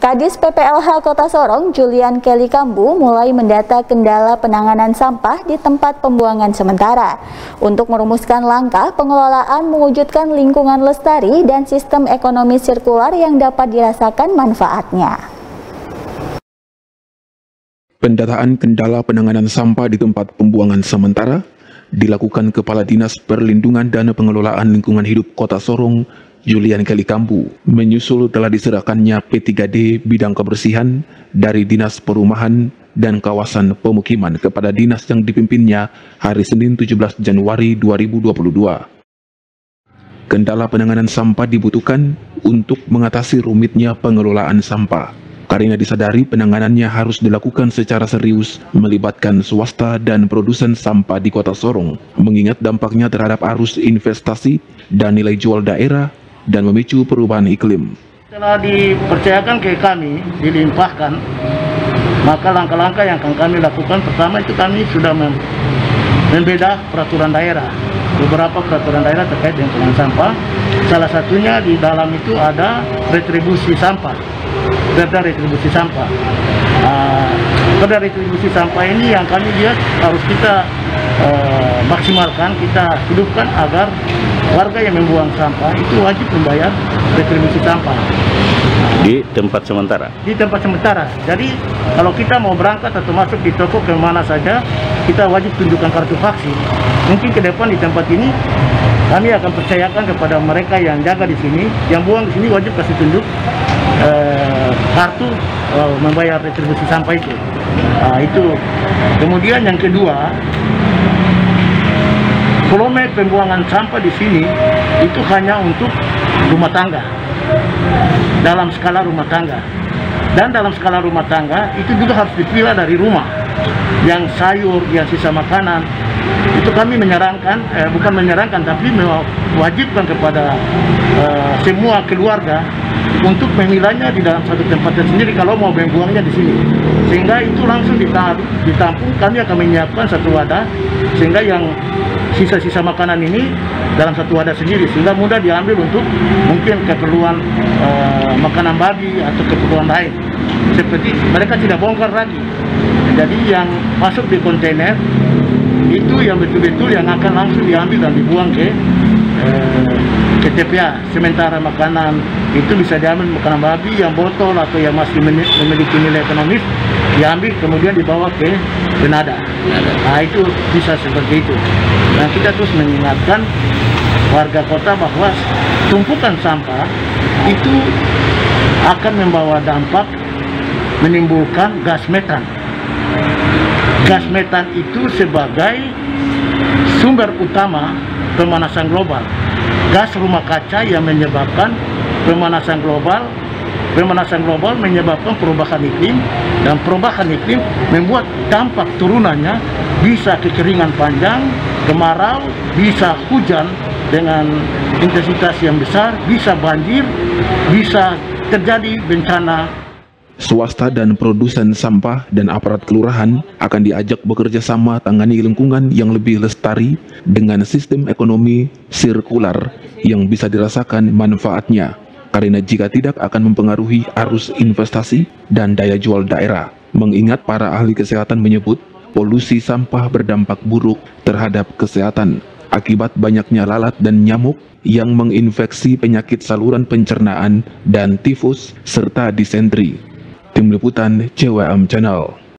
Kadis PPLH Kota Sorong, Julian Kelly Kambu, mulai mendata kendala penanganan sampah di tempat pembuangan sementara untuk merumuskan langkah pengelolaan mewujudkan lingkungan lestari dan sistem ekonomi sirkular yang dapat dirasakan manfaatnya. Pendataan kendala penanganan sampah di tempat pembuangan sementara dilakukan Kepala Dinas Perlindungan dan Pengelolaan Lingkungan Hidup Kota Sorong, Julian Kelly Kambu, menyusul telah diserahkannya P3D bidang kebersihan dari Dinas Perumahan dan Kawasan Pemukiman kepada dinas yang dipimpinnya hari Senin 17 Januari 2022. Kendala penanganan sampah dibutuhkan untuk mengatasi rumitnya pengelolaan sampah, karena disadari penanganannya harus dilakukan secara serius melibatkan swasta dan produsen sampah di Kota Sorong, mengingat dampaknya terhadap arus investasi dan nilai jual daerah dan memicu perubahan iklim. Setelah dipercayakan ke kami, dilimpahkan, maka langkah-langkah yang akan kami lakukan, pertama itu kami sudah membeda peraturan daerah. Beberapa peraturan daerah terkait dengan penanganan sampah, salah satunya di dalam itu ada retribusi sampah, perda retribusi sampah. Perda retribusi sampah ini yang kami lihat harus kita maksimalkan, kita hidupkan agar warga yang membuang sampah itu wajib membayar retribusi sampah. Di tempat sementara? Di tempat sementara. Jadi kalau kita mau berangkat atau masuk di toko kemana saja, kita wajib tunjukkan kartu vaksin. Mungkin ke depan di tempat ini kami akan percayakan kepada mereka yang jaga di sini, yang buang di sini wajib kasih tunjuk kartu membayar retribusi sampah itu. Itu. Kemudian yang kedua, volume pembuangan sampah di sini itu hanya untuk rumah tangga, dalam skala rumah tangga. Dan dalam skala rumah tangga itu juga harus dipilah dari rumah. Yang sayur, yang sisa makanan, itu kami menyarankan, bukan menyarankan, tapi mewajibkan kepada semua keluarga untuk memilahnya di dalam satu tempat sendiri kalau mau membuangnya di sini. Sehingga itu langsung ditampung, kami akan menyiapkan satu wadah, sehingga yang sisa-sisa makanan ini dalam satu wadah sendiri, sehingga mudah diambil untuk mungkin keperluan makanan babi atau keperluan lain. Seperti mereka tidak bongkar lagi. Jadi yang masuk di kontainer itu yang betul-betul yang akan langsung diambil dan dibuang ke TPA. Sementara makanan itu bisa diambil, makanan babi yang botol atau yang masih memiliki nilai ekonomis diambil kemudian dibawa ke Benada. Nah itu bisa seperti itu. Dan kita terus mengingatkan warga kota bahwa tumpukan sampah itu akan membawa dampak menimbulkan gas metan. Gas metan itu sebagai sumber utama pemanasan global. Gas rumah kaca yang menyebabkan pemanasan global. Pemanasan global menyebabkan perubahan iklim, dan perubahan iklim membuat dampak turunannya bisa kekeringan panjang, kemarau, bisa hujan dengan intensitas yang besar, bisa banjir, bisa terjadi bencana. Swasta dan produsen sampah dan aparat kelurahan akan diajak bekerja sama tangani lingkungan yang lebih lestari dengan sistem ekonomi sirkular yang bisa dirasakan manfaatnya, karena jika tidak akan mempengaruhi arus investasi dan daya jual daerah. Mengingat para ahli kesehatan menyebut polusi sampah berdampak buruk terhadap kesehatan akibat banyaknya lalat dan nyamuk yang menginfeksi penyakit saluran pencernaan dan tifus serta disentri. Tim Liputan CWM Channel.